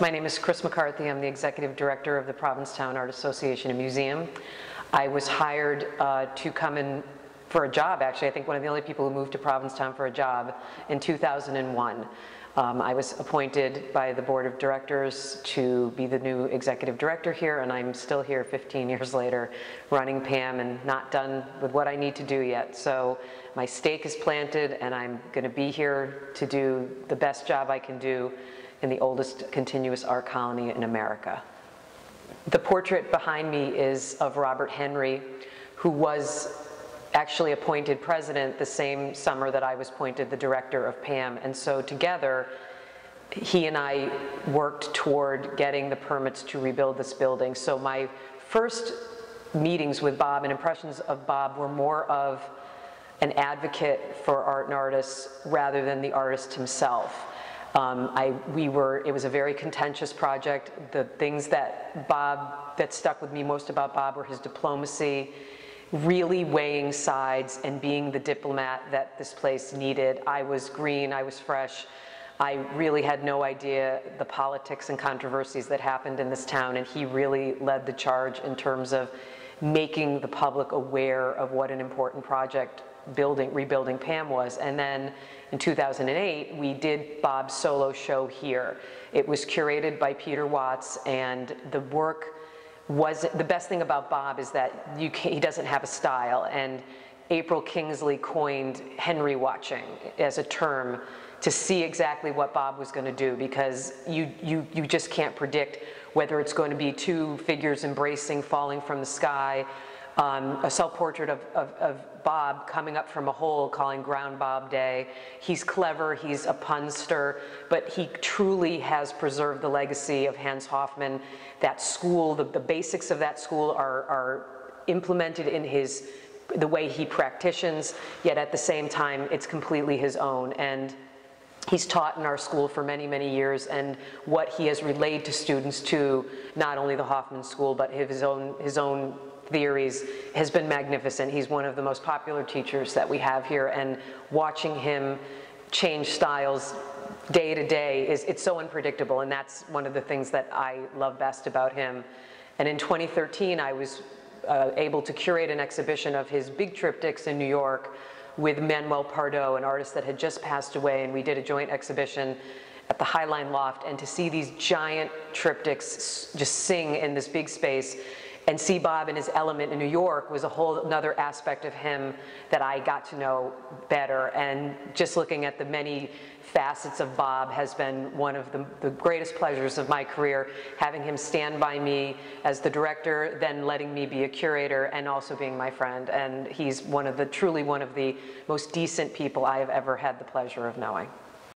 My name is Chris McCarthy. I'm the Executive Director of the Provincetown Art Association and Museum. I was hired to come in for a job, actually. I think one of the only people who moved to Provincetown for a job in 2001. I was appointed by the Board of Directors to be the new Executive Director here, and I'm still here 15 years later running PAM and not done with what I need to do yet. So my stake is planted, and I'm going to be here to do the best job I can do in the oldest continuous art colony in America. The portrait behind me is of Robert Henry, who was actually appointed president the same summer that I was appointed the director of PAM. And so together, he and I worked toward getting the permits to rebuild this building. So my first meetings with Bob and impressions of Bob were more of an advocate for art and artists rather than the artist himself. It was a very contentious project. The things that stuck with me most about Bob were his diplomacy, really weighing sides and being the diplomat that this place needed. I was green, I was fresh. I really had no idea the politics and controversies that happened in this town, and he really led the charge in terms of making the public aware of what an important project rebuilding PAM was. And then in 2008, we did Bob's solo show here. It was curated by Peter Watts, and the work the best thing about Bob is that he doesn't have a style, and April Kingsley coined Henry watching as a term to see exactly what Bob was going to do, because you just can't predict whether it's going to be two figures embracing, falling from the sky, a self-portrait of Bob coming up from a hole, calling Ground Bob Day. He's clever, he's a punster, but he truly has preserved the legacy of Hans Hofmann. That school, the basics of that school are implemented in the way he practitions, yet at the same time, it's completely his own. And he's taught in our school for many, many years, and what he has relayed to students to not only the Hofmann School, but his own theories has been magnificent. He's one of the most popular teachers that we have here, and watching him change styles day to day it's so unpredictable, and that's one of the things that I love best about him. And in 2013, I was able to curate an exhibition of his big triptychs in New York with Manuel Pardo, an artist that had just passed away, and we did a joint exhibition at the Highline Loft. And to see these giant triptychs just sing in this big space and see Bob in his element in New York was a whole another aspect of him that I got to know better. And just looking at the many facets of Bob has been one of the greatest pleasures of my career, having him stand by me as the director, then letting me be a curator, and also being my friend. And he's truly one of the most decent people I have ever had the pleasure of knowing.